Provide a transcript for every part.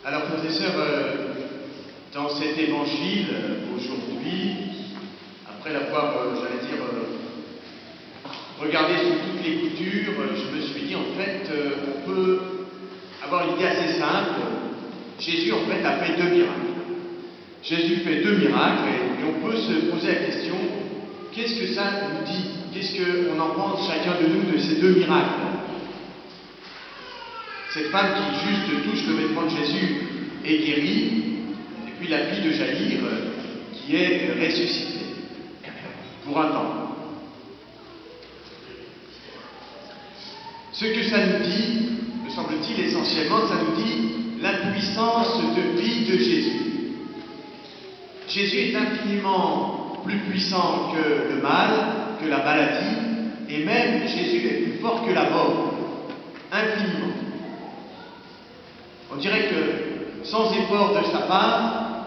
Alors, frères et sœurs, dans cet évangile, aujourd'hui, après l'avoir, regardé sous toutes les coutures, je me suis dit, en fait, on peut avoir une idée assez simple. Jésus, en fait, a fait 2 miracles. Jésus fait 2 miracles, et on peut se poser la question, qu'est-ce que ça nous dit? Qu'est-ce qu'on en pense chacun de nous de ces 2 miracles? Cette femme qui juste touche le vêtement de Jésus est guérie, et puis la fille de Jaïr qui est ressuscitée pour un temps. Ce que ça nous dit, me semble-t-il essentiellement, ça nous dit la puissance de vie de Jésus. Jésus est infiniment plus puissant que le mal, que la maladie, et même Jésus est plus fort que la mort, infiniment. On dirait que, sans effort de sa part,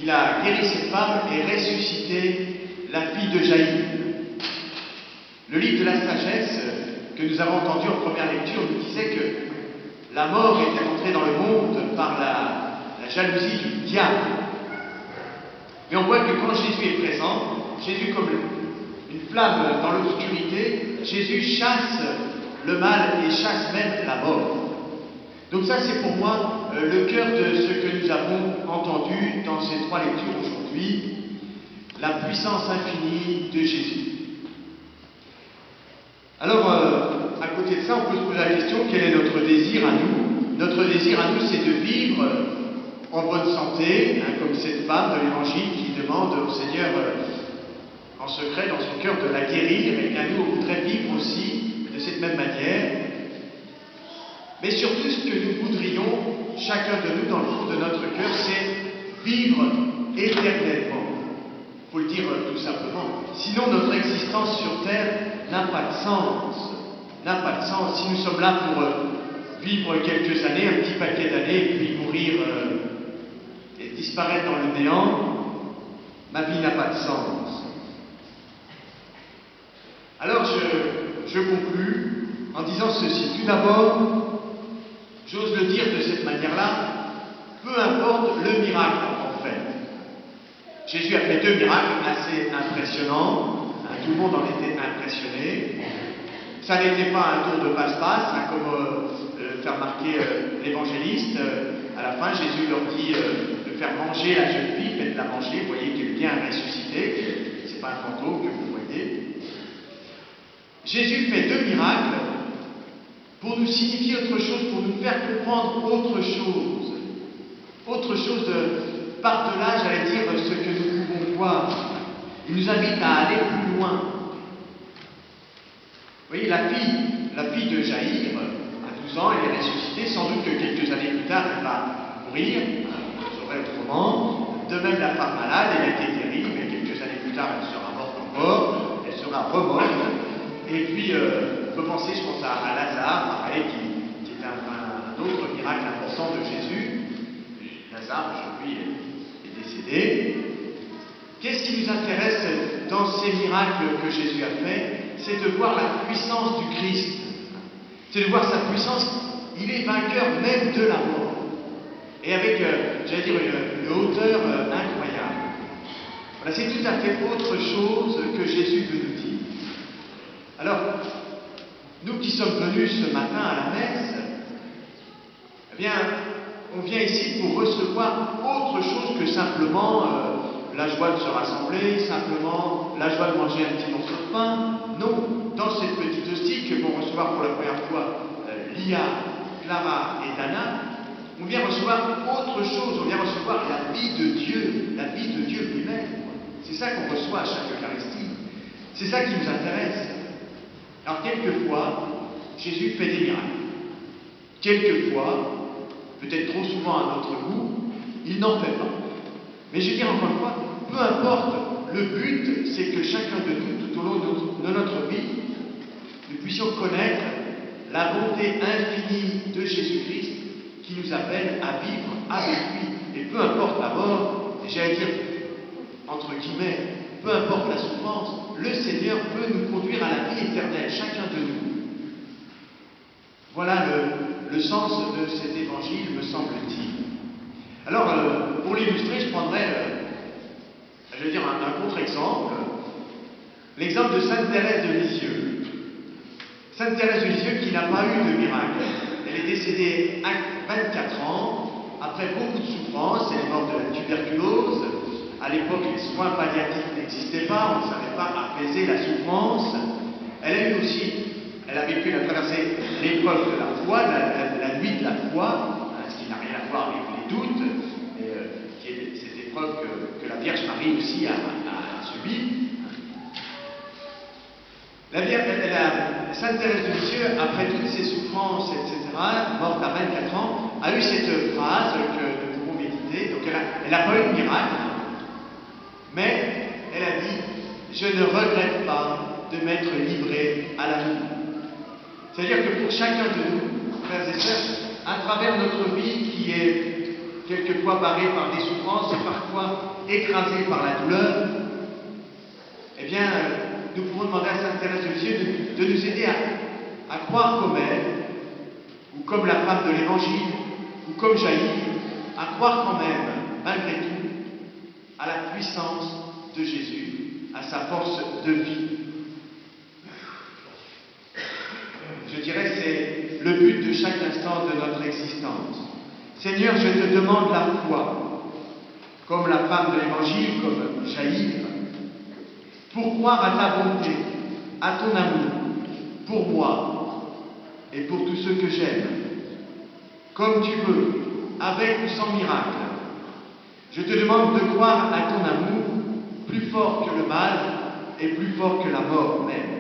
il a guéri cette femme et ressuscité la fille de Jaïr. Le livre de la sagesse que nous avons entendu en première lecture nous disait que la mort était entrée dans le monde par la jalousie du diable. Mais on voit que quand Jésus est présent, Jésus comme une flamme dans l'obscurité, Jésus chasse le mal et chasse même la mort. Donc ça, c'est pour moi le cœur de ce que nous avons entendu dans ces 3 lectures aujourd'hui, la puissance infinie de Jésus. Alors, à côté de ça, on peut se poser la question, quel est notre désir à nous? Notre désir à nous, c'est de vivre en bonne santé, comme cette femme de l'Évangile qui demande au Seigneur, en secret, dans son cœur, de la guérir, et bien nous, on voudrait vivre aussi de cette même manière. Mais surtout, ce que nous voudrions, chacun de nous, dans le fond de notre cœur, c'est vivre éternellement. Il faut le dire tout simplement. Sinon, notre existence sur terre n'a pas de sens. N'a pas de sens. Si nous sommes là pour vivre quelques années, un petit paquet d'années, et puis mourir et disparaître dans le néant, ma vie n'a pas de sens. Alors, je conclus en disant ceci. Tout d'abord, j'ose le dire de cette manière-là, peu importe le miracle en fait. Jésus a fait 2 miracles assez impressionnants, tout le monde en était impressionné. Ça n'était pas un tour de passe-passe, comme fait remarquer l'évangéliste. À la fin, Jésus leur dit de faire manger la jeune fille, faites-la manger, vous voyez qu'elle vient ressusciter, c'est pas un fantôme que vous voyez. Jésus fait 2 miracles pour nous signifier autre chose, pour nous faire comprendre autre chose par-delà, j'allais dire, ce que nous pouvons voir. Il nous invite à aller plus loin. Vous voyez, la fille de Jaïr, à 12 ans, elle est ressuscitée, sans doute que quelques années plus tard, elle va mourir, on saurait autrement. De même, la femme malade, elle a été guérie, mais quelques années plus tard, elle sera morte encore, elle sera remorte. Et puis, on peut penser, je pense à Lazare, pareil, qui est un autre miracle important de Jésus. Lazare, aujourd'hui, est décédé. Qu'est-ce qui nous intéresse dans ces miracles que Jésus a fait? C'est de voir la puissance du Christ. C'est de voir sa puissance. Il est vainqueur même de la mort. Et avec, j'allais dire, une hauteur incroyable. Voilà, c'est tout à fait autre chose que Jésus veut nous dire. Alors, nous qui sommes venus ce matin à la messe, eh bien, on vient ici pour recevoir autre chose que simplement la joie de se rassembler, simplement la joie de manger un petit morceau de pain. Non, dans cette petite hostie que vont recevoir pour la première fois Lia, Clara et Dana, on vient recevoir autre chose, on vient recevoir la vie de Dieu lui-même. C'est ça qu'on reçoit à chaque Eucharistie. C'est ça qui nous intéresse. Alors, quelquefois, Jésus fait des miracles. Quelquefois, peut-être trop souvent à notre goût, il n'en fait pas. Mais je veux dire encore une fois, peu importe, le but, c'est que chacun de nous, tout au long de notre vie, nous puissions connaître la bonté infinie de Jésus-Christ qui nous appelle à vivre avec lui. Et peu importe la mort, et j'allais dire, entre guillemets, peu importe la souffrance, le Seigneur peut nous conduire à la vie éternelle, chacun de nous. Voilà le sens de cet évangile, me semble-t-il. Alors, pour l'illustrer, je prendrais, je vais dire, un contre-exemple. L'exemple de Sainte Thérèse de Lisieux. Sainte Thérèse de Lisieux qui n'a pas eu de miracle. Elle est décédée à 24 ans, après beaucoup de souffrances. Elle est morte de la tuberculose. À l'époque, les soins palliatifs n'existaient pas, on ne savait pas apaiser la souffrance. Elle a vécu, elle a traversé l'épreuve de la foi, la nuit de la foi, ce qui n'a rien à voir avec les doutes, mais qui est cette épreuve que la Vierge Marie aussi a subie. Sainte Thérèse de Lisieux, après toutes ses souffrances, etc., morte à 24 ans, a eu cette phrase que nous pouvons méditer. Donc elle n'a pas eu de miracle, mais elle a dit « Je ne regrette pas de m'être livrée à l'amour ». C'est-à-dire que pour chacun de nous, frères et sœurs, à travers notre vie qui est quelquefois barrée par des souffrances et parfois écrasée par la douleur, eh bien, nous pouvons demander à Sainte Thérèse de Lisieux de nous aider à croire comme elle, ou comme la femme de l'Évangile, ou comme Jaïr, à croire quand même, malgré tout, à la puissance de Jésus, à sa force de vie. Je dirais c'est le but de chaque instant de notre existence. Seigneur, je te demande la foi, comme la femme de l'Évangile, comme Jaïr, pour croire à ta bonté, à ton amour, pour moi et pour tous ceux que j'aime. Comme tu veux, avec ou sans miracle. Je te demande de croire à ton amour, plus fort que le mal et plus fort que la mort même.